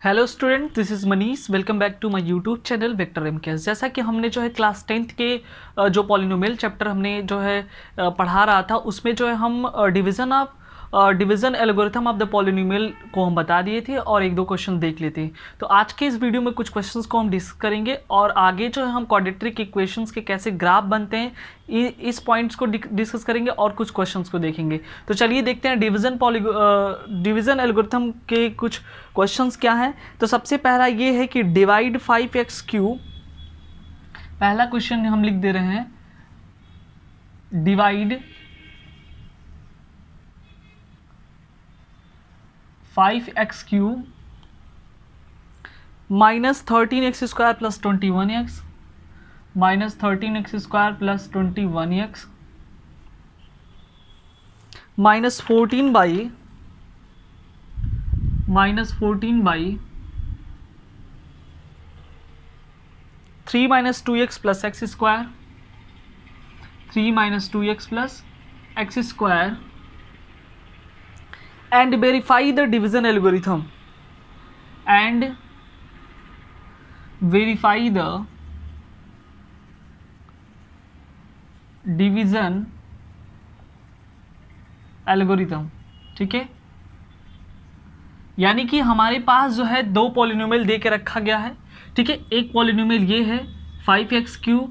Hello student, this is Manish. Welcome back to my YouTube channel vector MKS. जैसा कि हमने जो है क्लास 10th के जो पॉलिनोमियल चैप्टर हमने जो है पढ़ा रहा था, उसमें जो है हम division algorithm of the polynomial को हम बता दिए थे और एक दो क्वेश्चन देख लेते हैं। तो आज के इस वीडियो में कुछ क्वेश्चंस को हम डिस्कस करेंगे और आगे जो है हम क्वाड्रेटिक इक्वेशंस के कैसे ग्राफ बनते हैं इस पॉइंट्स को डिस्कस करेंगे और कुछ क्वेश्चंस को देखेंगे। तो चलिए देखते हैं डिवीज़न एल्गोरिथम के कुछ क्वेश्चंस क्या हैं। तो सबसे पहला ये है कि डिवाइड 5x3। पहला क्वेश्चन हम लिख दे रहे हैं, divide 5x3 minus 13x² plus 21x minus 13x² plus 21x minus 14 by 3 minus 2x plus x square 3 minus 2x plus x square and verify the division algorithm and verify the division algorithm। ठीक है, यानी कि हमारे पास जो है दो polynomial दे के रखा गया है। ठीक है, एक पॉलिनोमियल ये है 5x³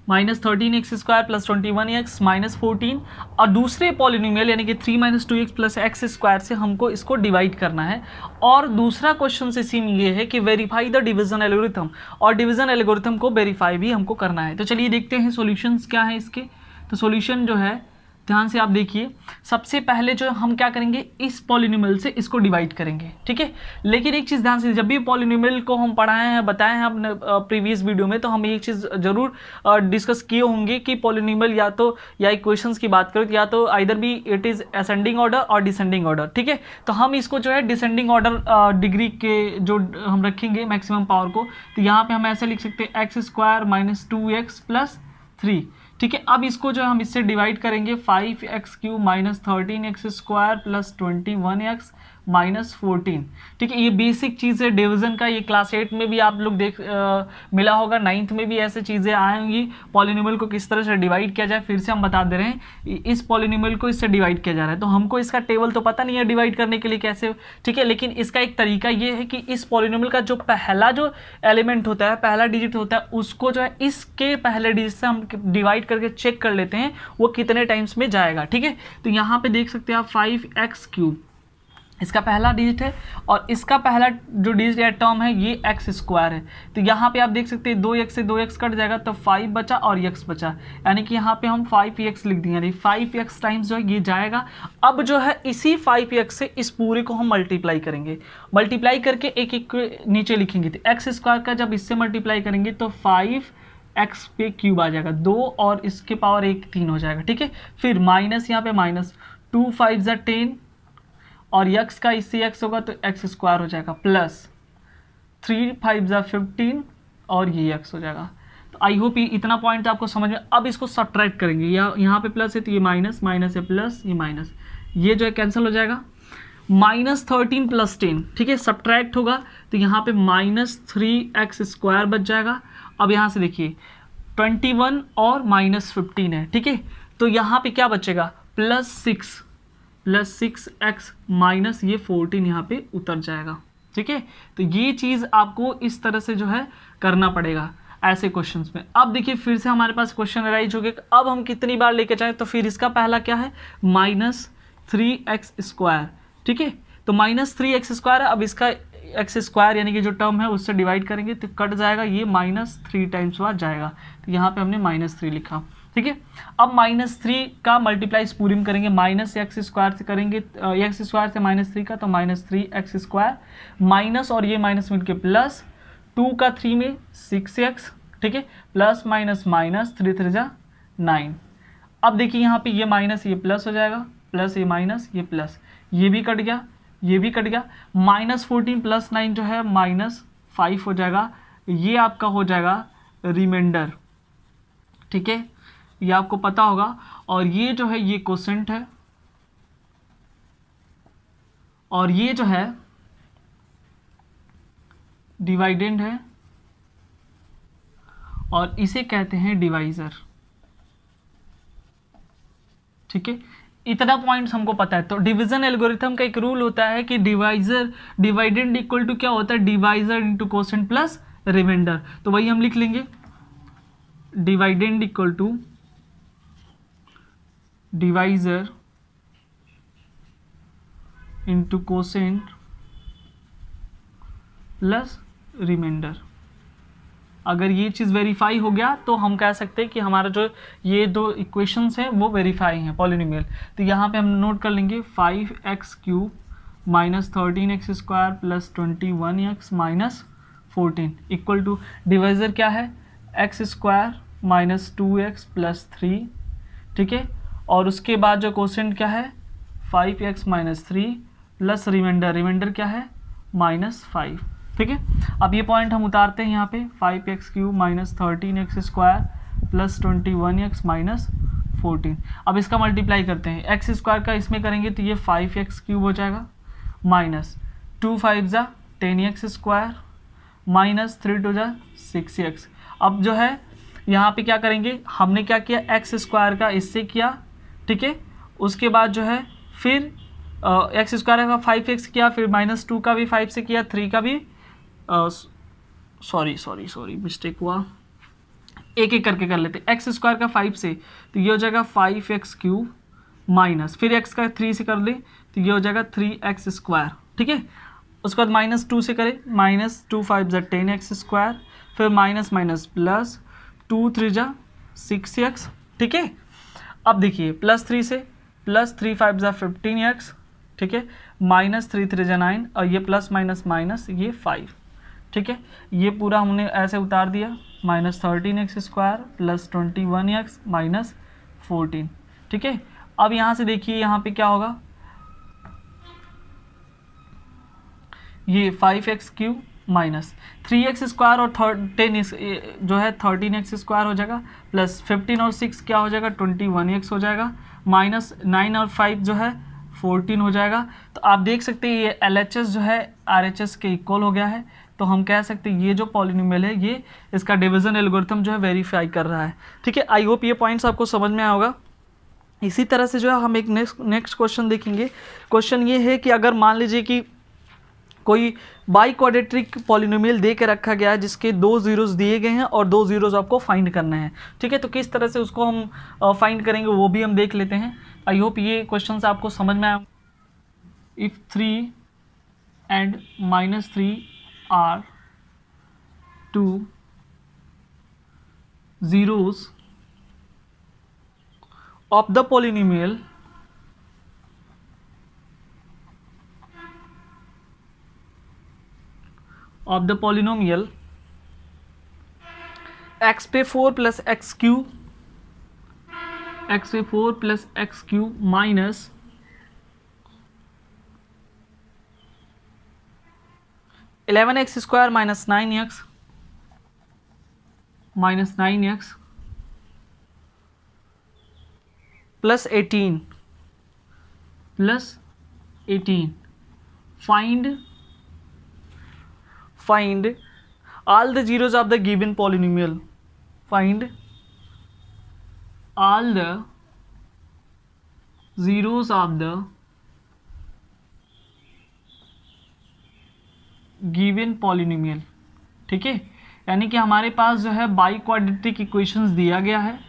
minus 13x² plus 21x minus 14, और दूसरे पॉलिनोमियल यानी कि 3 minus 2x plus x square से हमको इसको डिवाइड करना है। और दूसरा क्वेश्चन से सीन ये है कि वेरीफाई द डिवीजन एल्गोरिथम, और डिवीजन एल्गोरिथम को वेरीफाई भी हमको करना है। तो चलिए देखते हैं सॉल्यूशंस क्या है इसके। तो सॉल्यूशन जो है ध्यान से आप देखिए, सबसे पहले जो हम क्या करेंगे, इस पॉलिनोमियल से इसको डिवाइड करेंगे। ठीक है, लेकिन एक चीज़ ध्यान से, जब भी पॉलिनोमियल को हम पढ़ाए हैं बताए हैं अपने प्रीवियस वीडियो में, तो हम एक चीज़ जरूर डिस्कस किए होंगे कि पॉलिनोमियल या इक्वेशंस की बात करें तो या तो आइदर भी इट इज़ असेंडिंग ऑर्डर और डिसेंडिंग ऑर्डर। ठीक है, तो हम इसको जो है डिसेंडिंग ऑर्डर डिग्री के जो हम रखेंगे मैक्सिमम पावर को, तो यहाँ पर हम ऐसे लिख सकते हैं x² माइनस 2x प्लस 3। ठीक है, अब इसको जो हम इससे डिवाइड करेंगे 5x³ minus 13x² plus 21x minus 14। ठीक है, ये बेसिक चीज़ है डिवीज़न का, ये क्लास 8 में भी आप लोग मिला होगा, 9th में भी ऐसे चीज़ें आएंगी। पॉलिनोमियल को किस तरह से डिवाइड किया जाए, फिर से हम बता दे रहे हैं, इस पॉलिनोमियल को इससे डिवाइड किया जा रहा है। तो हमको इसका टेबल तो पता नहीं है डिवाइड करने के लिए कैसे। ठीक है, लेकिन इसका एक तरीका ये है कि इस पॉलिनोमियल का जो पहला जो एलिमेंट होता है, पहला डिजिट होता है, उसको जो है इसके पहले डिजिट से हम डिवाइड करके चेक कर लेते हैं वो कितने टाइम्स में जाएगा। ठीक है, तो यहाँ पे देख सकते हैं आप 5x³ इसका पहला डिजिट है और इसका पहला जो डिजिट या टर्म है ये x² है। तो यहाँ पे आप देख सकते हैं 2x से 2x कट जाएगा तो 5 बचा और x बचा, यानी कि यहाँ पे हम 5x लिख देंगे, यानी 5x टाइम्स जो है ये जाएगा। अब जो है इसी 5x से इस पूरे को हम मल्टीप्लाई करेंगे, मल्टीप्लाई करके एक एक नीचे लिखेंगे। तो x² का जब इससे मल्टीप्लाई करेंगे तो 5x पे क्यूब आ जाएगा, 2 और इसके पावर 1 3 हो जाएगा। ठीक है, फिर माइनस यहाँ पे माइनस 2 5 10 और x का इससे x होगा तो x² हो जाएगा, प्लस 3 5 15 और ये x हो जाएगा। तो आई होप इतना पॉइंट आपको समझ में। अब इसको सब्ट्रैक्ट करेंगे, यहाँ पे प्लस है तो ये माइनस, माइनस है प्लस, ये माइनस, ये जो है कैंसिल हो जाएगा। माइनस 13 प्लस 10, ठीक है, सब्ट्रैक्ट होगा तो यहाँ पे माइनस 3x² बच जाएगा। अब यहाँ से देखिए 21 और माइनस 15 है। ठीक है, तो यहाँ पे क्या बचेगा, प्लस 6x माइनस ये 14 यहाँ पे उतर जाएगा। ठीक है, तो ये चीज़ आपको इस तरह से जो है करना पड़ेगा ऐसे क्वेश्चंस में। अब देखिए फिर से हमारे पास क्वेश्चन अराइज हो गया, अब हम कितनी बार लेके जाएं, तो फिर इसका पहला क्या है माइनस 3x²। ठीक है, तो माइनस 3x² है, अब इसका x² यानी कि जो टर्म है उससे डिवाइड करेंगे तो कट जाएगा, ये माइनस 3 टाइम्स बाद जाएगा, तो यहाँ पे हमने माइनस 3 लिखा। ठीक है, अब माइनस 3 का मल्टीप्लाई इस पूरी में करेंगे, माइनस x² से करेंगे, x² से माइनस 3 का तो माइनस 3x² माइनस और ये माइनस मिलके प्लस 2 का 3 में 6x। ठीक है, प्लस माइनस माइनस 3 3 जा 9। अब देखिए यहाँ पे ये माइनस ये प्लस हो जाएगा, प्लस ये माइनस ये प्लस, ये भी कट गया, ये भी कट गया। माइनस 14 प्लस 9 जो है माइनस 5 हो जाएगा, ये आपका हो जाएगा रिमाइंडर। ठीक है, ये आपको पता होगा, और ये जो है ये कोसेंट है और ये जो है डिवाइडेंड है और इसे कहते हैं डिवाइजर। ठीक है, इतना पॉइंट्स हमको पता है। तो डिवीजन एल्गोरिथम का एक रूल होता है कि डिवाइडेंड इक्वल टू क्या होता है, divisor into quotient plus remainder. तो वही हम लिख लेंगे, dividend equal to divisor into quotient plus remainder. अगर ये चीज़ वेरीफाई हो गया तो हम कह सकते हैं कि हमारा जो ये दो इक्वेशंस हैं वो वेरीफाई हैं पॉलिनोमियल। तो यहाँ पे हम नोट कर लेंगे 5x³ minus 13x² plus 21x minus 14 equal to divisor क्या है, x² माइनस 2x प्लस 3। ठीक है, और उसके बाद जो कोसेंट क्या है 5x माइनस 3 प्लस रिमाइंडर क्या है -5। ठीक है, अब ये पॉइंट हम उतारते हैं यहाँ पे 5x³ minus 13x² plus 21x minus 14। अब इसका मल्टीप्लाई करते हैं, x² का इसमें करेंगे तो ये 5x³ हो जाएगा माइनस 2 5 जा 10x² माइनस 3 2 जा 6x। अब जो है यहाँ पे क्या करेंगे, हमने क्या किया x² का इससे किया। ठीक है, उसके बाद जो है फिर x² का 5x किया, फिर -2 का भी 5 से किया, 3 का भी सॉरी मिस्टेक हुआ, एक एक करके कर लेते। x² का 5 से तो ये हो जाएगा 5x³ माइनस फिर x का 3 से कर ले तो ये हो जाएगा 3x²। ठीक है, उसके बाद -2 से करें, -2 5 जा 10x², फिर माइनस माइनस प्लस 2 3 जा 6x। ठीक है, अब देखिए +3 से +3 5 जा 15x। ठीक है, -3 3 जा 9 और ये प्लस माइनस माइनस ये 5। ठीक है, ये पूरा हमने ऐसे उतार दिया -13x² प्लस 21x माइनस 14। ठीक है, अब यहाँ से देखिए यहाँ पे क्या होगा, ये 5x³ माइनस 3x² और 10 जो है 13x² हो जाएगा प्लस 15 और 6 क्या हो जाएगा 21x हो जाएगा माइनस 9 और 5 जो है 14 हो जाएगा। तो आप देख सकते हैं ये LHS जो है RHS के इक्वल हो गया है। तो हम कह सकते हैं ये जो पॉलिनोमियल है ये इसका डिवीजन एल्गोरिथम जो है वेरीफाई कर रहा है। ठीक है, आई होप ये पॉइंट्स आपको समझ में आया होगा। इसी तरह से जो है हम एक नेक्स्ट क्वेश्चन देखेंगे। क्वेश्चन ये है कि अगर मान लीजिए कि कोई बाई क्वाड्रेटिक पॉलिनोमियल दे के रखा गया है जिसके 2 जीरोस दिए गए हैं और 2 जीरोस आपको फाइंड करना है। ठीक है, तो किस तरह से उसको हम फाइंड करेंगे वो भी हम देख लेते हैं। आई होप ये क्वेश्चन आपको समझ में आया। If 3 and -3 are 2 zeros of the polynomial x पे 4 plus x³ minus 11x² minus 9x plus 18 find all the zeros of the given polynomial. Find all the zeros of the given polynomial. ठीक है, यानी कि हमारे पास जो है by quadratic equations दिया गया है।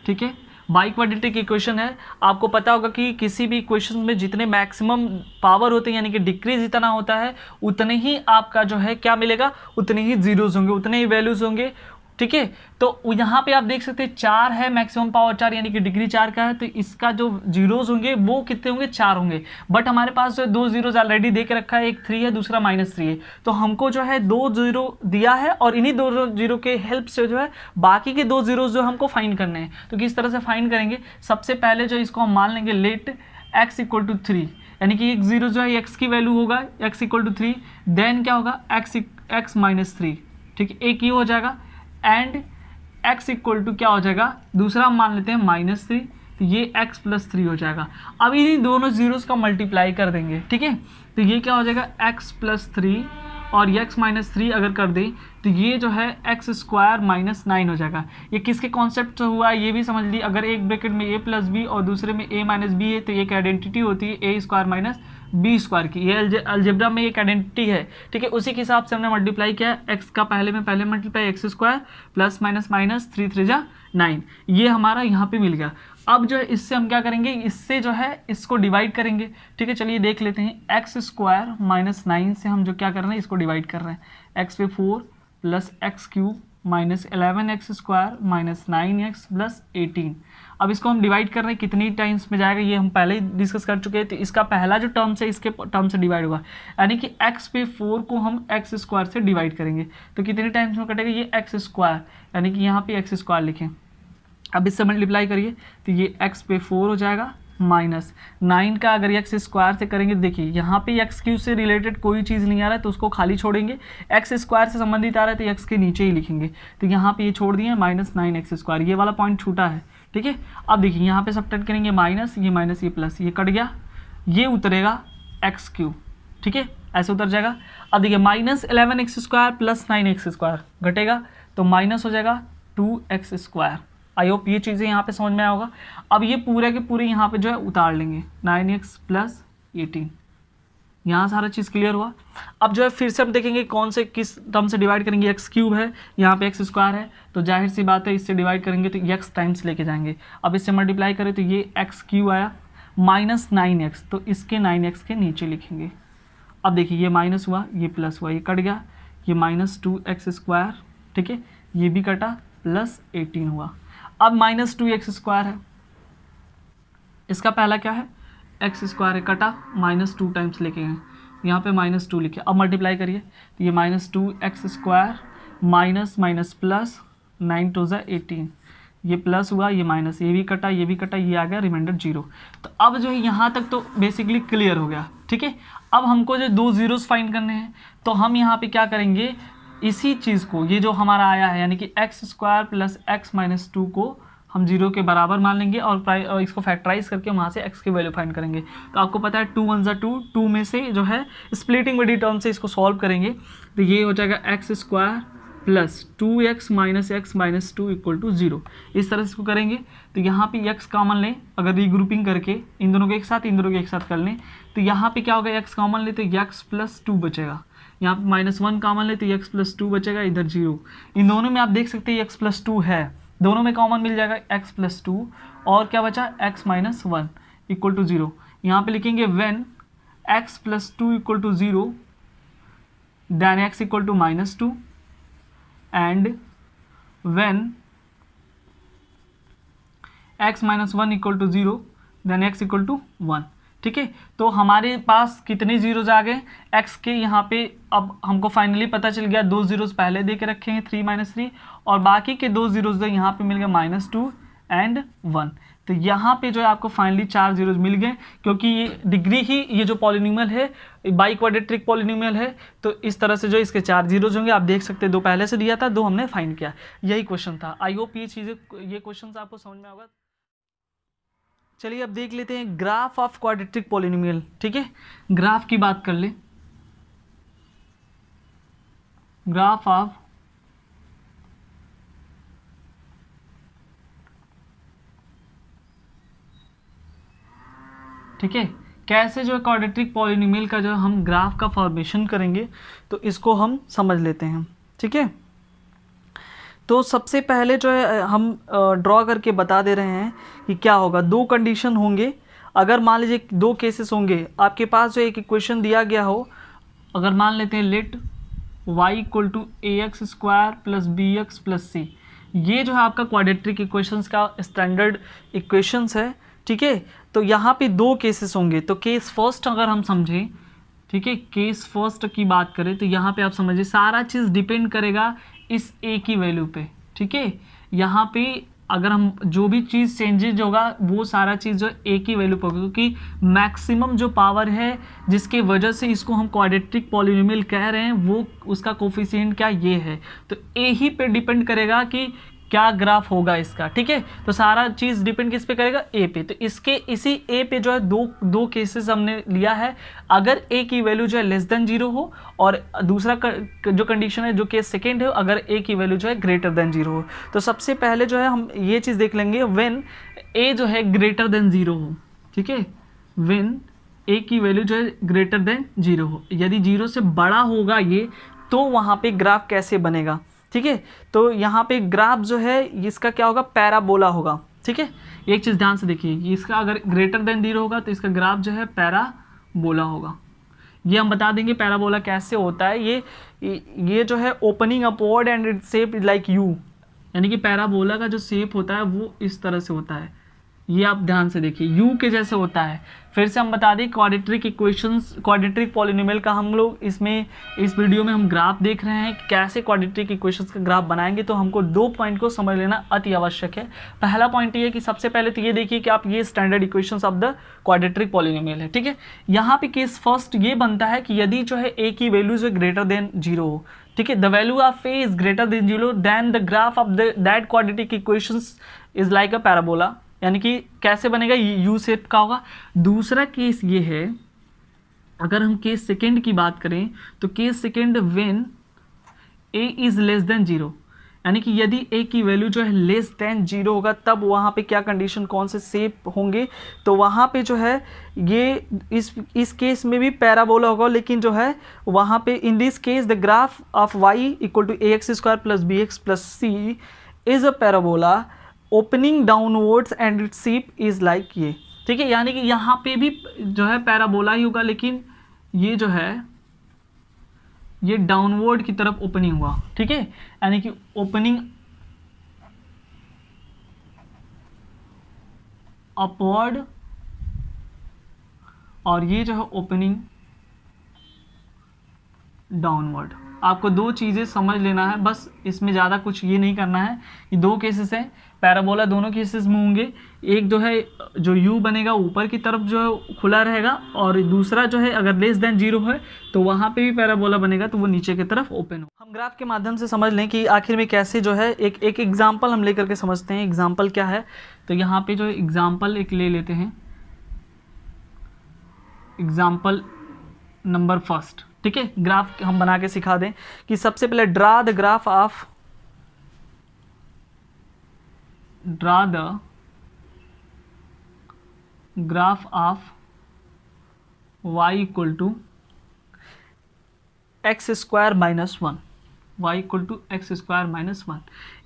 ठीक है, बाई क्वाड्रेटिक इक्वेशन है, आपको पता होगा कि किसी भी इक्वेशन में जितने मैक्सिमम पावर होते हैं यानी कि डिक्रीज जितना होता है उतने ही आपका जो है क्या मिलेगा, उतने ही जीरोज होंगे, उतने ही वैल्यूज होंगे। ठीक है, तो यहाँ पे आप देख सकते हैं 4 है, मैक्सिमम पावर 4 यानी कि डिग्री 4 का है, तो इसका जो जीरोज होंगे वो कितने होंगे, 4 होंगे। बट हमारे पास जो 2 जीरोज ऑलरेडी दे के रखा है, एक 3 है दूसरा -3 है, तो हमको जो है 2 जीरो दिया है और इन्हीं 2 जीरो के हेल्प से जो है बाकी के 2 जीरोज जो हमको फाइंड करने हैं। तो किस तरह से फाइंड करेंगे, सबसे पहले जो इसको हम मान लेंगे लेट x = 3, यानी कि एक जीरो जो है x की वैल्यू होगा x = 3, देन क्या होगा x -3। ठीक है, एक ये हो जाएगा एंड x = क्या हो जाएगा, दूसरा हम मान लेते हैं -3, तो ये x + 3 हो जाएगा। अब इन्हीं दोनों जीरोस का मल्टीप्लाई कर देंगे। ठीक है, तो ये क्या हो जाएगा x + 3 और x माइनस 3 अगर कर दें तो ये जो है एक्स स्क्वायर माइनस 9 हो जाएगा। ये किसके कॉन्सेप्ट से हुआ है ये भी समझ ली। अगर एक ब्रैकेट में a प्लस बी और दूसरे में a माइनस बी है तो एक आइडेंटिटी होती है a square minus B square की। ये अलजेब्रा में एक आइडेंटिटी है, ठीक है। उसी के हिसाब से हमने मल्टीप्लाई किया x का पहले multiply x square plus minus minus 3 3 जा 9, ये हमारा यहाँ पे मिल गया। अब जो है इससे हम क्या करेंगे, इससे जो है इसको डिवाइड करेंगे, ठीक है। चलिए देख लेते हैं। एक्स स्क्वायर माइनस 9 से हम जो क्या कर रहे हैं इसको डिवाइड कर रहे हैं। एक्स पे 4 plus x cube minus 11 x square minus 9 x plus 18। अब इसको हम डिवाइड कर रहे हैं, कितनी टाइम्स में जाएगा ये हम पहले ही डिस्कस कर चुके हैं। तो इसका पहला जो टर्म है इसके टर्म से डिवाइड होगा, यानी कि x पे 4 को हम एक्स स्क्वायर से डिवाइड करेंगे तो कितने टाइम्स में कटेगा ये एक्स स्क्वायर, यानी कि यहाँ पे एक्स स्क्वायर लिखें। अब इससे मल्टीप्लाई करिए तो ये x पे 4 हो जाएगा माइनस 9 का अगर एक्स स्क्वायर से करेंगे, देखिए यहाँ पे एक्स क्यूब से रिलेटेड कोई चीज़ नहीं आ रहा है तो उसको खाली छोड़ेंगे। एक्स स्क्वायर से संबंधित आ रहा है तो एक्स के नीचे ही लिखेंगे। तो यहाँ पे ये छोड़ दिए माइनस 9 एक्स स्क्वायर, ये वाला पॉइंट छूटा है, ठीक है। अब देखिए यहाँ पे सब्ट्रैक्ट करेंगे माइनस ये प्लस, ये कट गया, ये उतरेगा एक्स क्यूब, ठीक है, ऐसे उतर जाएगा। अब देखिए minus 11 x square plus 9 x square घटेगा तो माइनस हो जाएगा 2 एक्स स्क्वायर। आई होप ये चीज़ें यहाँ पे समझ में आया होगा। अब ये पूरे के पूरे यहाँ पे जो है उतार लेंगे 9x प्लस 18, यहाँ सारा चीज़ क्लियर हुआ। अब जो है फिर से हम देखेंगे कौन से किस टर्म से डिवाइड करेंगे। एक्स क्यूब है, यहाँ पे एक्स स्क्वायर है तो जाहिर सी बात है इससे डिवाइड करेंगे तो एक्स टाइम्स लेके जाएंगे। अब इससे मल्टीप्लाई करें तो ये एक्स क्यूब आया माइनस 9x, तो इसके 9x के नीचे लिखेंगे। अब देखिए ये माइनस हुआ ये प्लस हुआ, ये कट गया, ये माइनस 2x स्क्वायर, ठीक है, ये भी कटा प्लस 18 हुआ। अब माइनस 2x स्क्वायर है, इसका पहला क्या है एक्स स्क्वायर है, कटा माइनस 2 टाइम्स लेके गए, यहाँ पे माइनस 2 लिखे। अब मल्टीप्लाई करिए तो ये minus 2x square minus minus plus 9 2 ज़ा 18, ये प्लस हुआ ये माइनस, ये भी कटा ये आ गया रिमाइंडर 0। तो अब जो है यहाँ तक तो बेसिकली क्लियर हो गया, ठीक है। अब हमको जो 2 जीरोस फाइंड करने हैं तो हम यहाँ पे क्या करेंगे, इसी चीज़ को ये जो हमारा आया है यानी कि x square plus x minus 2 को हम 0 के बराबर मान लेंगे और इसको फैक्टराइज करके वहाँ से x की वैल्यू फाइंड करेंगे। तो आपको पता है 2 1 ज़ा 2, 2 में से जो है स्प्लिटिंग बड़ी टर्म से इसको सॉल्व करेंगे तो ये हो जाएगा x square plus 2x minus 2 equal to 0। इस तरह से इसको करेंगे तो यहाँ पे x कॉमन लें, अगर रीग्रुपिंग करके इन दोनों के एक साथ कर लें तो यहाँ पे क्या होगा, x कॉमन लें तो x प्लस 2 बचेगा, यहाँ पे माइनस 1 कॉमन ले तो x प्लस 2 बचेगा, इधर 0। इन दोनों में आप देख सकते हैं x प्लस 2 है, दोनों में कॉमन मिल जाएगा x प्लस 2 और क्या बचा x माइनस 1 इक्वल टू 0। यहाँ पे लिखेंगे when x plus 2 equal to 0 then x equal to minus 2 and when x minus 1 equal to 0 then x equal to 1, ठीक है। तो हमारे पास कितने जीरोज आ गए x के यहाँ पे। अब हमको फाइनली पता चल गया 2 जीरोज पहले दे के रखे हैं 3 माइनस 3 और बाकी के 2 जीरोज यहाँ पे मिल गए माइनस 2 एंड 1। तो यहाँ पे जो है आपको फाइनली 4 जीरोज मिल गए, क्योंकि ये डिग्री ही ये जो पॉलिनोमियल है बाई क्वाड्रेटिक पॉलिनोमियल है तो इस तरह से जो इसके 4 जीरोज होंगे। आप देख सकते हैं 2 पहले से दिया था, 2 हमने फाइंड किया, यही क्वेश्चन था। आई होप ये क्वेश्चन आपको समझ में होगा। चलिए अब देख लेते हैं ग्राफ ऑफ क्वाड्रेटिक पॉलिनोमियल, ठीक है। ग्राफ की बात कर ले, ग्राफ ऑफ ठीक है, कैसे जो है क्वाड्रेटिक पॉलिनोमियल का जो हम ग्राफ का फॉर्मेशन करेंगे तो इसको हम समझ लेते हैं, ठीक है। तो सबसे पहले जो है हम ड्रॉ करके बता दे रहे हैं कि क्या होगा। 2 कंडीशन होंगे, अगर मान लीजिए 2 केसेस होंगे, आपके पास जो एक इक्वेशन दिया गया हो, अगर मान लेते हैं let y equal to ax square plus bx plus c, ये जो है आपका क्वाड्रेटिक इक्वेशंस का स्टैंडर्ड इक्वेशंस है, ठीक है। तो यहाँ पे 2 केसेस होंगे। तो केस फर्स्ट अगर हम समझें, ठीक है, केस फर्स्ट की बात करें तो यहाँ पे आप समझिए सारा चीज़ डिपेंड करेगा इस a की वैल्यू पे, ठीक है। यहाँ पे अगर हम जो भी चीज़ चेंजेज होगा वो सारा चीज़ जो a की वैल्यू पर होगा, क्योंकि मैक्सिमम जो पावर है जिसके वजह से इसको हम क्वाड्रेटिक पॉलिनोमियल कह रहे हैं वो उसका कोफिशिएंट क्या ये है। तो a ही पे डिपेंड करेगा कि क्या ग्राफ होगा इसका, ठीक है। तो सारा चीज़ डिपेंड किस पे करेगा, ए पे। तो इसके इसी ए पे जो है दो केसेस हमने लिया है। अगर ए की वैल्यू जो है लेस देन 0 हो, और दूसरा जो कंडीशन है, जो केस सेकेंड है, अगर ए की वैल्यू जो है ग्रेटर देन 0 हो। तो सबसे पहले जो है हम ये चीज़ देख लेंगे व्हेन ए जो है ग्रेटर देन 0 हो, ठीक है। व्हेन ए की वैल्यू जो है ग्रेटर देन 0 हो, यदि 0 से बड़ा होगा ये, तो वहाँ पे ग्राफ कैसे बनेगा, ठीक है। तो यहाँ पे ग्राफ जो है इसका क्या होगा, पैराबोला होगा, ठीक है। एक चीज़ ध्यान से देखिए, इसका अगर ग्रेटर देन 0 होगा तो इसका ग्राफ जो है पैराबोला होगा। ये हम बता देंगे पैराबोला कैसे होता है। ये जो है opening upward and it shape like you, यानी कि पैराबोला का जो शेप होता है वो इस तरह से होता है। ये आप ध्यान से देखिए, यू के जैसे होता है। फिर से हम बता दें, क्वाड्रेटिक इक्वेशंस, क्वाड्रेटिक पॉलिनोमियल का हम लोग इस वीडियो में हम ग्राफ देख रहे हैं कि कैसे क्वाड्रेटिक इक्वेशंस का ग्राफ बनाएंगे। तो हमको 2 पॉइंट को समझ लेना अति आवश्यक है। पहला पॉइंट ये है कि सबसे पहले तो ये देखिए कि आप ये standard equations of the quadratic polynomial है, ठीक है। यहाँ पे केस फर्स्ट ये बनता है कि यदि जो है ए की वैल्यू जो ग्रेटर देन 0 हो, ठीक है, the value of A is greater than 0, then the graph of that quadratic equations is like a parabola, यानी कि कैसे बनेगा, यू शेप का होगा। दूसरा केस ये है, अगर हम केस सेकेंड की बात करें तो case second when A is less than 0, यानी कि यदि ए की वैल्यू जो है लेस देन 0 होगा, तब वहाँ पे क्या कंडीशन, कौन से शेप होंगे, तो वहाँ पे जो है ये इस केस में भी पैराबोला होगा, लेकिन जो है वहाँ पे in this case the graph of y equal to ax² plus bx plus c is a parabola opening downwards and its shape is like ये, ठीक है। यानी कि यहाँ पे भी जो है पैराबोला ही होगा, लेकिन ये जो है ये डाउनवर्ड की तरफ ओपनिंग हुआ, ठीक है। यानी कि ओपनिंग अपवर्ड, और ये जो है ओपनिंग डाउनवर्ड। आपको 2 चीज़ें समझ लेना है, बस इसमें ज़्यादा कुछ ये नहीं करना है। ये 2 केसेस हैं, पैराबोला दोनों केसेस में होंगे। एक जो है जो यू बनेगा ऊपर की तरफ जो है खुला रहेगा, और दूसरा जो है अगर लेस देन 0 है तो वहाँ पे भी पैराबोला बनेगा, तो वो नीचे की तरफ ओपन हो। हम ग्राफ के माध्यम से समझ लें कि आखिर में कैसे जो है एक एग्जाम्पल हम लेकर के समझते हैं। एग्जाम्पल क्या है, तो यहाँ पे जो एग्जाम्पल एक ले लेते हैं, एग्जाम्पल नंबर फर्स्ट, ठीक है। ग्राफ हम बना के सिखा दें कि सबसे पहले draw the graph of y equal to x² minus 1, y equal to x² minus 1।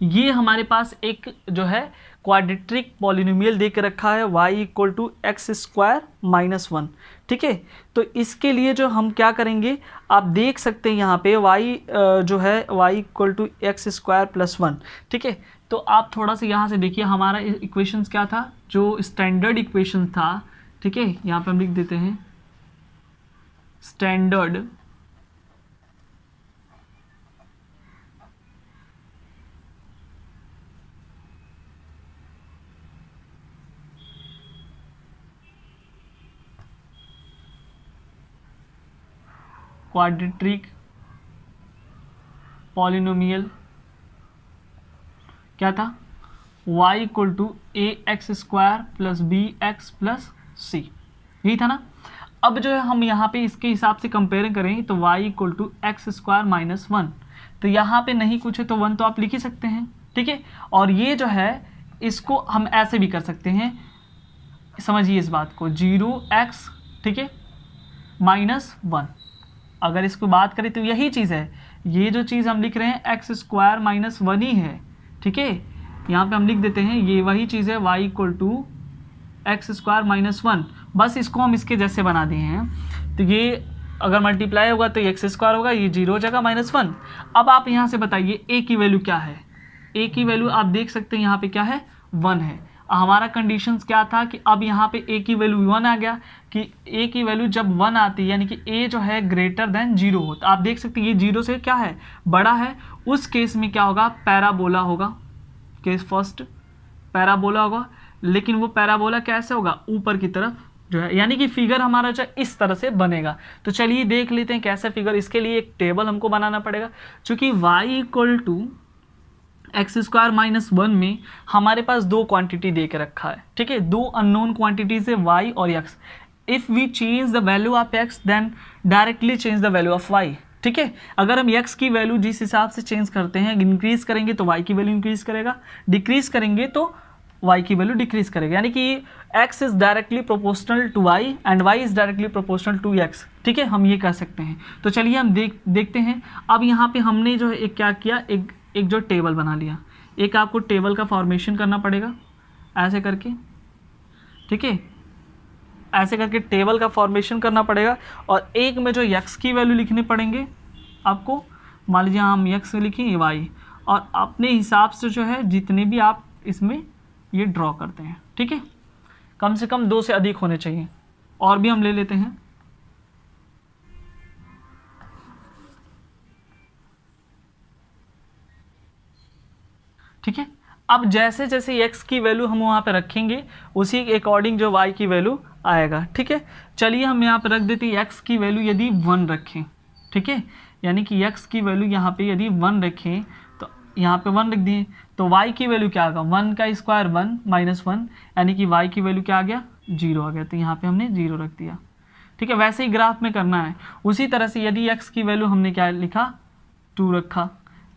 ये हमारे पास एक जो है क्वाड्रेटिक पॉलिनोमियल दे के रखा है y equal to x² minus 1, ठीक है। तो इसके लिए जो हम क्या करेंगे, आप देख सकते हैं यहाँ पे y जो है y equal to x² plus 1, ठीक है। तो आप थोड़ा सा यहाँ से देखिए, हमारा इक्वेशंस क्या था, जो स्टैंडर्ड इक्वेशन था, ठीक है। यहाँ पे हम लिख देते हैं स्टैंडर्ड क्वाड्रेटिक पॉलिनोमियल क्या था, y equal to ax² plus bx plus c, यही था ना। अब जो है हम यहाँ पे इसके हिसाब से कंपेयर करें तो y equal to x² minus 1, तो यहाँ पे नहीं कुछ है तो 1 तो आप लिख ही सकते हैं, ठीक है। और ये जो है इसको हम ऐसे भी कर सकते हैं, समझिए इस बात को, 0x, ठीक है, माइनस 1। अगर इसको बात करें तो यही चीज़ है, ये जो चीज़ हम लिख रहे हैं x² माइनस 1 ही है, ठीक है। यहाँ पे हम लिख देते हैं ये वही चीज़ है y equal to x² minus 1, बस इसको हम इसके जैसे बना दिए हैं। तो ये अगर मल्टीप्लाई होगा तो ये x² होगा, ये 0 जगह माइनस 1। अब आप यहाँ से बताइए a की वैल्यू क्या है, a की वैल्यू आप देख सकते हैं यहाँ पे क्या है, 1 है। हमारा कंडीशंस क्या था कि अब यहाँ पे a की वैल्यू 1 आ गया, कि a की वैल्यू जब 1 आती है यानी कि a जो है ग्रेटर देन 0 हो, तो आप देख सकते हैं ये 0 से क्या है, बड़ा है। उस केस में क्या होगा, पैराबोला होगा, केस फर्स्ट पैराबोला होगा। लेकिन वो पैराबोला कैसे होगा, ऊपर की तरफ जो है, यानी कि फिगर हमारा जो इस तरह से बनेगा। तो चलिए देख लेते हैं कैसे फिगर। इसके लिए एक टेबल हमको बनाना पड़ेगा, चूँकि y equal to x square minus 1 में हमारे पास दो क्वांटिटी दे के रखा है, ठीक है, दो अननोन क्वांटिटीज है y और x। If we change the value of x then directly change the value of y, ठीक है। अगर हम x की वैल्यू जिस हिसाब से चेंज करते हैं, इंक्रीज करेंगे तो y की वैल्यू इंक्रीज करेगा, डिक्रीज करेंगे तो y की वैल्यू डिक्रीज करेगा, यानी कि x is directly proportional to y and y is directly proportional to x, ठीक है, हम ये कह सकते हैं। तो चलिए हम देखते हैं। अब यहाँ पे हमने जो है एक क्या किया, एक जो टेबल बना लिया। एक आपको टेबल का फॉर्मेशन करना पड़ेगा ऐसे करके, ठीक है, ऐसे करके टेबल का फॉर्मेशन करना पड़ेगा। और एक में जो x की वैल्यू लिखने पड़ेंगे आपको, मान लीजिए हम x लिखें y, और अपने हिसाब से जो है जितने भी आप इसमें ये ड्रॉ करते हैं, ठीक है, कम से कम 2 से अधिक होने चाहिए। और भी हम ले लेते हैं, ठीक है। अब जैसे जैसे x की वैल्यू हम वहाँ पे रखेंगे उसी के अकॉर्डिंग जो y की वैल्यू आएगा, ठीक है। चलिए हम यहाँ पे रख देते हैं x की वैल्यू यदि 1 रखें, ठीक है, यानी कि x की वैल्यू यहाँ पे यदि 1 रखें तो यहाँ पे 1 रख दिए, तो y की वैल्यू क्या आएगा, 1 का स्क्वायर 1 माइनस 1, यानी कि y की वैल्यू क्या आ गया, 0 आ गया, तो यहाँ पे हमने 0 रख दिया, ठीक है। वैसे ही ग्राफ में करना है। उसी तरह से यदि x की वैल्यू हमने क्या लिखा, 2 रखा,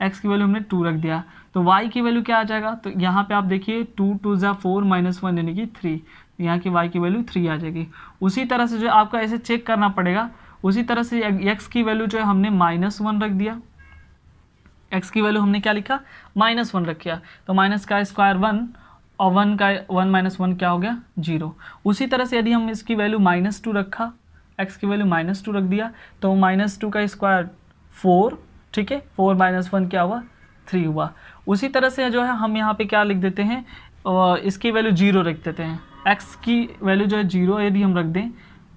x की वैल्यू हमने 2 रख दिया, तो y की वैल्यू क्या आ जाएगा, तो यहाँ पे आप देखिए 2 2 ज़ा 4 माइनस 1 यानी कि 3, यहाँ की y की वैल्यू 3 आ जाएगी। उसी तरह से जो आपको ऐसे चेक करना पड़ेगा, उसी तरह से x की वैल्यू जो है हमने -1 रख दिया, x की वैल्यू हमने क्या लिखा, -1 रख दिया, तो माइनस का स्क्वायर 1 और 1 का 1 माइनस 1 क्या हो गया, 0। उसी तरह से यदि हम इसकी वैल्यू -2 रखा, x की वैल्यू -2 रख दिया, तो -2 का स्क्वायर 4, ठीक है, 4 माइनस 1 क्या हुआ, 3 हुआ। उसी तरह से जो है हम यहाँ पे क्या लिख देते हैं, इसकी वैल्यू 0 रख देते हैं, x की वैल्यू जो है 0 यदि हम रख दें,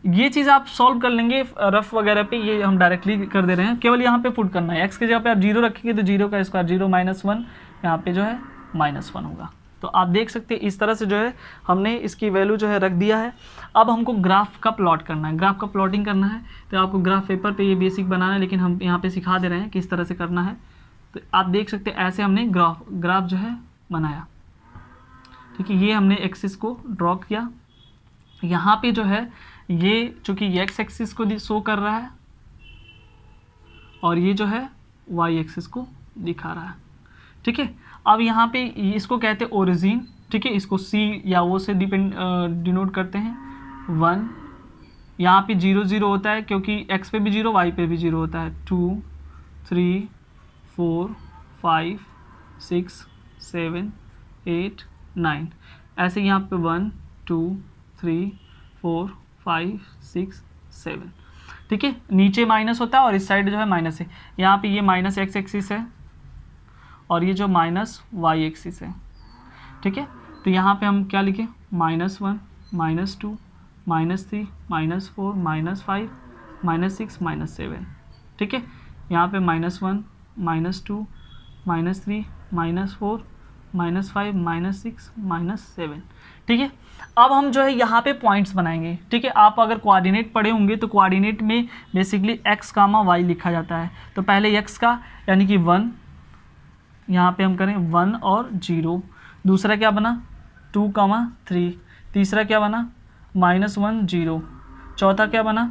ये चीज़ आप सॉल्व कर लेंगे रफ वगैरह पे, ये हम डायरेक्टली कर दे रहे हैं, केवल यहाँ पे पुट करना है। x की जगह पे आप 0 रखेंगे तो 0 का स्क्वायर 0 माइनस 1, यहाँ पे जो है -1 होगा। तो आप देख सकते हैं इस तरह से जो है हमने इसकी वैल्यू जो है रख दिया है। अब हमको ग्राफ का प्लॉट करना है, ग्राफ का प्लॉटिंग करना है, तो आपको ग्राफ पेपर पे ये बेसिक बनाना है, लेकिन हम यहाँ पे सिखा दे रहे हैं किस तरह से करना है। तो आप देख सकते हैं ऐसे हमने ग्राफ जो है बनाया, ठीक है। ये हमने एक्सिस को ड्रॉ किया, यहाँ पे जो है ये चूँकि एक्स एक्सिस को शो कर रहा है और ये जो है वाई एक्सिस को दिखा रहा है, ठीक है। अब यहाँ पे इसको कहते हैं ओरिजिन, ठीक है, इसको सी या वो से डिनोट करते हैं 1। यहाँ पे 0 0 होता है क्योंकि x पे भी 0 y पे भी 0 होता है, 2 3 4 5 6 7 8 9, ऐसे यहाँ पे 1 2 3 4 5 6 7, ठीक है। नीचे माइनस होता है और इस साइड जो है माइनस है, यहाँ पे ये माइनस x एक्सिस है और ये जो माइनस y एक्सिस है, ठीक है। तो यहाँ पे हम क्या लिखें, -1 -2 -3 -4 -5 -6 -7, ठीक है। यहाँ पे -1 -2 -3 -4 -5 -6 -7, ठीक है। अब हम जो है यहाँ पे पॉइंट्स बनाएंगे, ठीक है। आप अगर कोऑर्डिनेट पढ़े होंगे तो कोऑर्डिनेट में बेसिकली x, y लिखा जाता है। तो पहले x का यानी कि 1, यहाँ पे हम करें 1 और 0, दूसरा क्या बना 2, 3, तीसरा क्या बना -1 0, चौथा क्या बना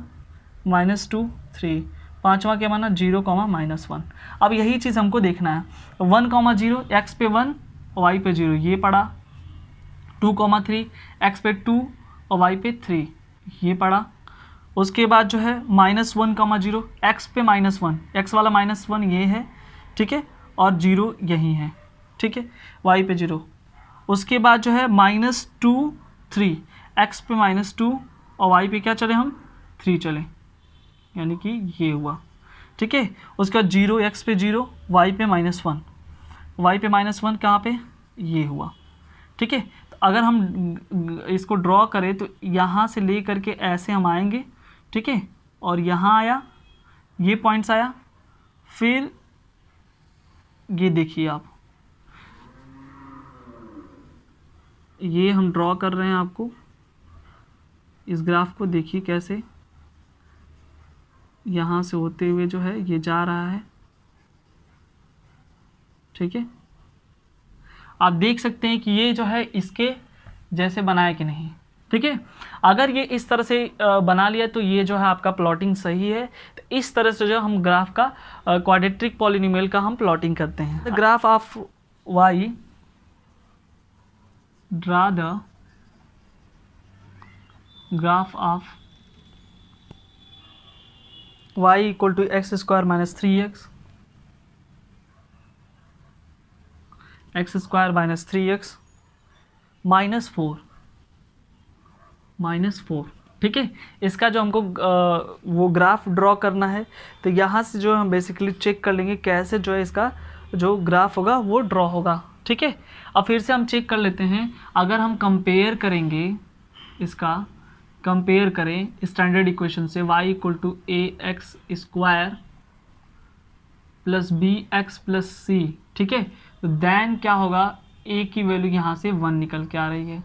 -2 3, पांचवा क्या बना 0, -1। अब यही चीज़ हमको देखना है, 1, 0 x पे 1 और y पे 0 ये पड़ा, 2, 3 x पे 2 और y पे 3 ये पड़ा। उसके बाद जो है -1, 0 x पे -1, x वाला -1 ये है, ठीक है, और 0 यही है, ठीक है, y पे 0। उसके बाद जो है -2 3 x पे -2 और y पे क्या चले हम 3 चले, यानी कि ये हुआ, ठीक है। उसके बाद 0 x पे 0 y पे -1, y पे -1 कहाँ पे ये हुआ, ठीक है। तो अगर हम इसको ड्रॉ करें तो यहाँ से ले करके ऐसे हम आएंगे, ठीक है, और यहाँ आया ये पॉइंट्स आया, फिर ये देखिए आप, ये हम ड्रॉ कर रहे हैं, आपको इस ग्राफ को देखिए कैसे यहाँ से होते हुए जो है ये जा रहा है, ठीक है, आप देख सकते हैं कि ये जो है इसके जैसे बनाया कि नहीं, ठीक है। अगर ये इस तरह से बना लिया तो ये जो है आपका प्लॉटिंग सही है। तो इस तरह से जो हम ग्राफ का क्वाड्रेटिक पॉलिनोमियल का हम प्लॉटिंग करते हैं। The graph of y, draw the graph of y equal to x square minus 3x, x square minus 3x minus 4, ठीक है। इसका जो हमको वो ग्राफ ड्रॉ करना है, तो यहाँ से जो हम बेसिकली चेक कर लेंगे कैसे जो है इसका जो ग्राफ होगा वो ड्रॉ होगा, ठीक है। अब फिर से हम चेक कर लेते हैं। अगर हम कंपेयर करेंगे, इसका कंपेयर करें स्टैंडर्ड इक्वेशन से, y equal to A x square plus B x plus C, ठीक है। तो देन क्या होगा, a की वैल्यू यहाँ से 1 निकल के आ रही है।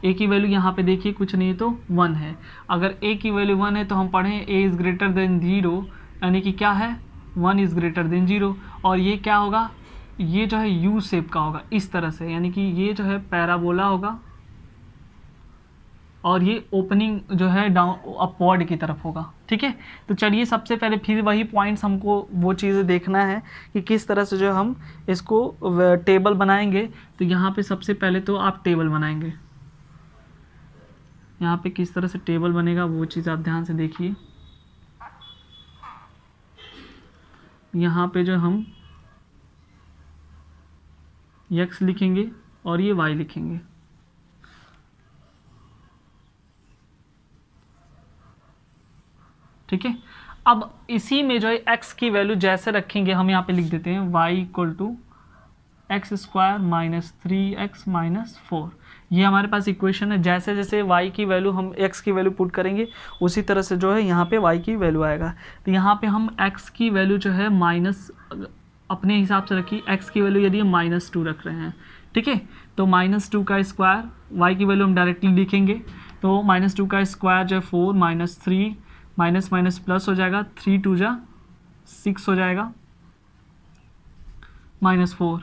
a की वैल्यू यहाँ पे देखिए कुछ नहीं तो 1 है। अगर a की वैल्यू 1 है तो हम पढ़ें a इज़ ग्रेटर देन 0, यानी कि क्या है 1 इज़ ग्रेटर देन 0। और ये क्या होगा, ये जो है यू शेप का होगा इस तरह से, यानी कि ये जो है पैराबोला होगा और ये ओपनिंग जो है डाउन अपवर्ड की तरफ होगा, ठीक है। तो चलिए सबसे पहले फिर वही पॉइंट्स हमको वो चीज़ें देखना है कि किस तरह से जो हम इसको टेबल बनाएंगे। तो यहाँ पे सबसे पहले तो आप टेबल बनाएंगे, यहाँ पे किस तरह से टेबल बनेगा वो चीज़ आप ध्यान से देखिए। यहाँ पे जो हम x लिखेंगे और ये y लिखेंगे, ठीक है। अब इसी में जो है x की वैल्यू जैसे रखेंगे, हम यहाँ पे लिख देते हैं y equal to x square minus 3x minus 4। ये हमारे पास इक्वेशन है। जैसे जैसे y की वैल्यू हम x की वैल्यू पुट करेंगे उसी तरह से जो है यहाँ पे y की वैल्यू आएगा। तो यहाँ पे हम x की वैल्यू जो है माइनस अपने हिसाब से रखिए, x की वैल्यू यदि हम -2 रख रहे हैं, ठीक है। तो -2 का स्क्वायर, y की वैल्यू हम डायरेक्टली लिखेंगे, तो -2 का स्क्वायर जो है 4 माइनस 3 माइनस माइनस प्लस हो जाएगा, 3 2 जा 6 हो जाएगा -4।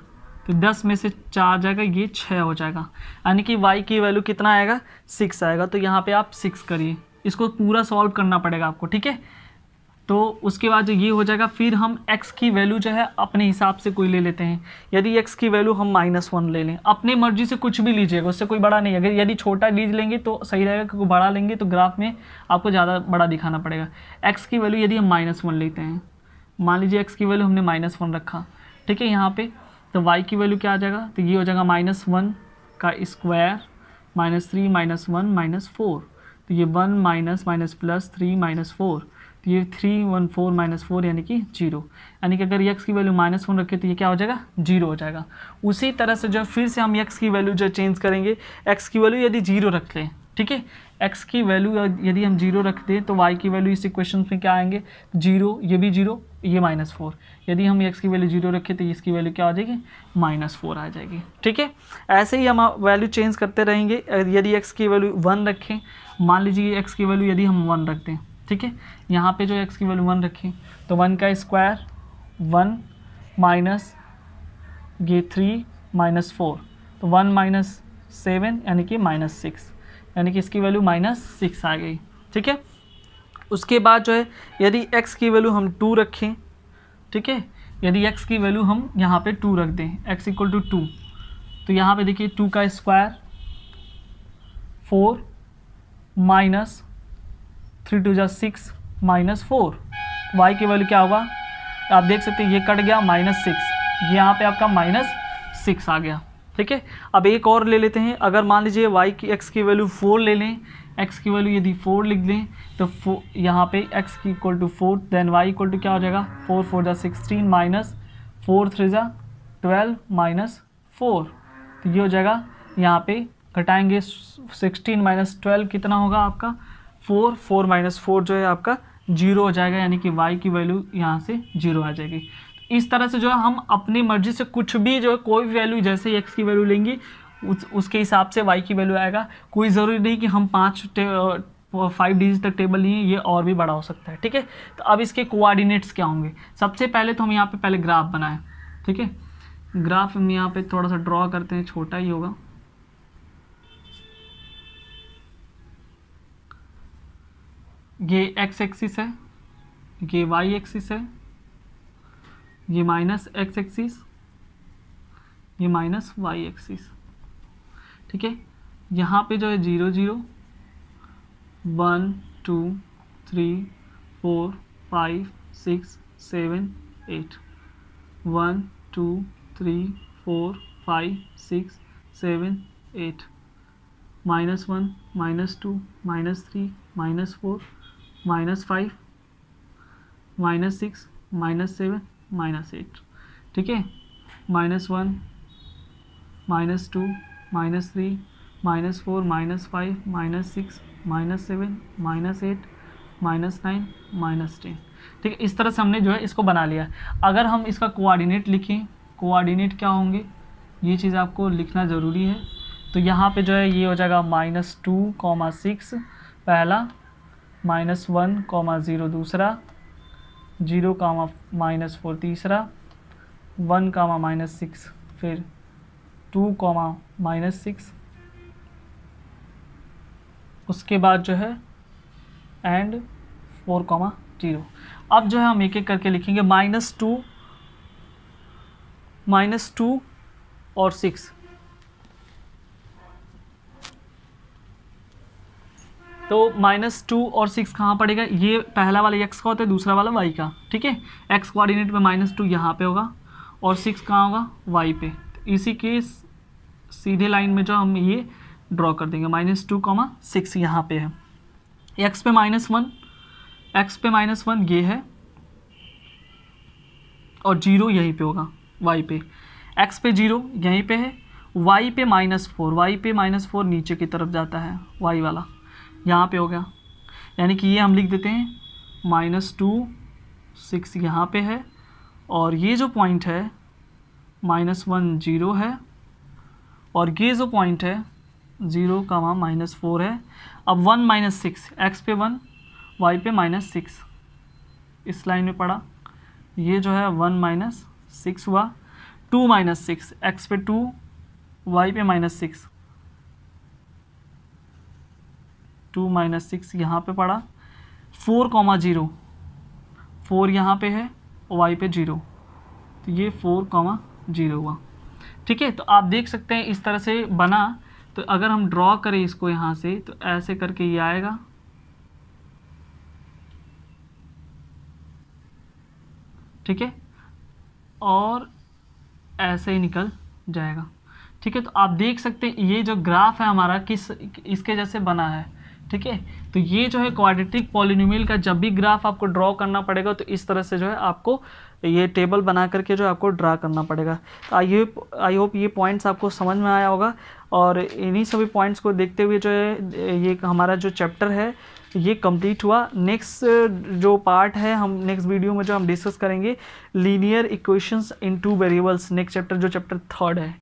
तो 10 में से 4 जाएगा, ये 6 हो जाएगा, यानी कि y की वैल्यू कितना आएगा 6 आएगा। तो यहाँ पे आप 6 करिए, इसको पूरा सॉल्व करना पड़ेगा आपको, ठीक है। तो उसके बाद जो ये हो जाएगा, फिर हम x की वैल्यू जो है अपने हिसाब से कोई ले लेते हैं। यदि x की वैल्यू हम -1 ले लें, अपने मर्जी से कुछ भी लीजिएगा, उससे कोई बड़ा नहीं है। अगर यदि छोटा लीज लेंगे तो सही रहेगा, क्योंकि बड़ा लेंगे तो ग्राफ में आपको ज़्यादा बड़ा दिखाना पड़ेगा। x की वैल्यू यदि हम -1 लेते हैं, मान लीजिए x की वैल्यू हमने -1 रखा, ठीक है। यहाँ पर तो y की वैल्यू क्या आ जाएगा, तो ये हो जाएगा -1 का स्क्वायर -3 -1 -4। तो ये 1 माइनस माइनस प्लस 3 -4, तो ये 3 1 4 -4 यानी कि 0। यानी कि अगर x की वैल्यू -1 रखें तो ये क्या हो जाएगा 0 हो जाएगा। उसी तरह से जो फिर से हम x की वैल्यू जो चेंज करेंगे, x की वैल्यू यदि 0 रख लें, ठीक है। x की वैल्यू यदि हम 0 रख दें तो y की वैल्यू इस इक्वेशन में क्या आएंगे 0, ये भी 0, ये -4। यदि हम x की वैल्यू 0 रखें तो इसकी वैल्यू क्या आ जाएगी -4 आ जाएगी, ठीक है। ऐसे ही हम वैल्यू चेंज करते रहेंगे। यदि x की वैल्यू 1 रखें, मान लीजिए x की वैल्यू यदि हम 1 रख दें, ठीक है। यहाँ पे जो x की वैल्यू 1 रखें तो 1 का स्क्वायर 1 माइनस ये 3 -4, तो 1 माइनस 7 यानी कि -6, यानी कि इसकी वैल्यू -6 आ गई, ठीक है। उसके बाद जो है यदि x की वैल्यू हम 2 रखें, ठीक है। यदि x की वैल्यू हम यहाँ पे 2 रख दें, x इक्वल टू 2, तो यहाँ पे देखिए 2 का स्क्वायर 4 माइनस 3 2 जा 6 -4। y की वैल्यू क्या होगा, आप देख सकते हैं ये कट गया -6, ये यहाँ पे आपका -6 आ गया, ठीक है। अब एक और ले लेते हैं। अगर मान लीजिए x की वैल्यू 4 ले लें, x की वैल्यू यदि 4 लिख दें तो यहाँ पे x की equal to 4, then y equal to क्या हो जाएगा 4 4 जा 16 माइनस 4 3 जा 12 -4। तो ये हो जाएगा, यहाँ पे घटाएंगे 16 माइनस 12 कितना होगा आपका 4, 4 माइनस 4 जो है आपका 0 हो जाएगा, यानी कि y की वैल्यू यहाँ से 0 आ जाएगी। इस तरह से जो है हम अपनी मर्जी से कुछ भी जो है कोई वैल्यू, जैसे x की वैल्यू लेंगे उसके हिसाब से y की वैल्यू आएगा। कोई ज़रूरी नहीं कि हम 5 डिजिट तक टेबल लिए, ये और भी बड़ा हो सकता है, ठीक है। तो अब इसके कोऑर्डिनेट्स क्या होंगे, सबसे पहले तो हम यहाँ पे पहले ग्राफ बनाएं, ठीक है। ग्राफ हम यहाँ पे थोड़ा सा ड्रॉ करते हैं, छोटा ही होगा। ये एक्स एक्सिस है, ये वाई एक्सिस है, ये माइनस एक्स एक्सिस, ये माइनस वाई एक्सिस। ठीक है, यहाँ पे जो है 0 0 1 2 3 4 5 6 7 8 1 2 3 4 5 6 7 8 -1 -2 -3 -4 -5 -6 -7 -8। ठीक है, -1 -2 -3 -4 -5 -6 -7 -8 -9 -10। ठीक है, इस तरह से हमने जो है इसको बना लिया। अगर हम इसका कोऑर्डिनेट लिखें, कोऑर्डिनेट क्या होंगे, ये चीज़ आपको लिखना ज़रूरी है। तो यहाँ पे जो है ये हो जाएगा -2, 6 पहला, -1, 0 दूसरा, 0, -4 तीसरा, 1, -6 फिर 2, -6, उसके बाद जो है एंड 4, 0। अब जो है हम एक एक करके लिखेंगे। -2 और 6, तो -2 और 6 कहाँ पड़ेगा, ये पहला वाला x का होता है, दूसरा वाला y का। ठीक है, x कोऑर्डिनेट में -2 यहाँ पे होगा और 6 कहाँ होगा, y पे। तो इसी के सीधे लाइन में जो हम ये ड्रॉ कर देंगे, -2, 6 यहाँ पे है। x पे -1, x पे -1 ये है और 0 यहीं पे होगा y पे। x पे 0 यहीं पे है, y पे -4, y पे -4 नीचे की तरफ जाता है, y वाला यहाँ पे हो गया। यानी कि ये हम लिख देते हैं -2, 6 यहाँ पे है और ये जो पॉइंट है -1, 0 है और ये जो पॉइंट है 0, -4 है। अब 1 - 6, x पे 1, y पे -6 इस लाइन में पड़ा, ये जो है 1 - 6 हुआ। 2 - 6, x पे 2, y पे -6, 2 - 6 यहाँ पे पड़ा। 4, 0, 4 यहाँ पे है और y पे 0, तो ये 4, 0 हुआ। ठीक है, तो आप देख सकते हैं इस तरह से बना। तो अगर हम ड्रॉ करें इसको यहाँ से, तो ऐसे करके ये आएगा। ठीक है, और ऐसे ही निकल जाएगा। ठीक है, तो आप देख सकते हैं ये जो ग्राफ है हमारा किस इसके जैसे बना है। ठीक है, तो ये जो है क्वाड्रेटिक पॉलिनोमियल का जब भी ग्राफ आपको ड्रॉ करना पड़ेगा तो इस तरह से जो है आपको ये टेबल बना करके जो आपको ड्रा करना पड़ेगा। तो आई होप ये पॉइंट्स आपको समझ में आया होगा और इन्हीं सभी पॉइंट्स को देखते हुए जो है ये हमारा जो चैप्टर है ये कंप्लीट हुआ। नेक्स्ट जो पार्ट है हम नेक्स्ट वीडियो में जो हम डिस्कस करेंगे लीनियर इक्वेशंस इन 2 वेरिएबल्स, नेक्स्ट चैप्टर जो चैप्टर 3 है।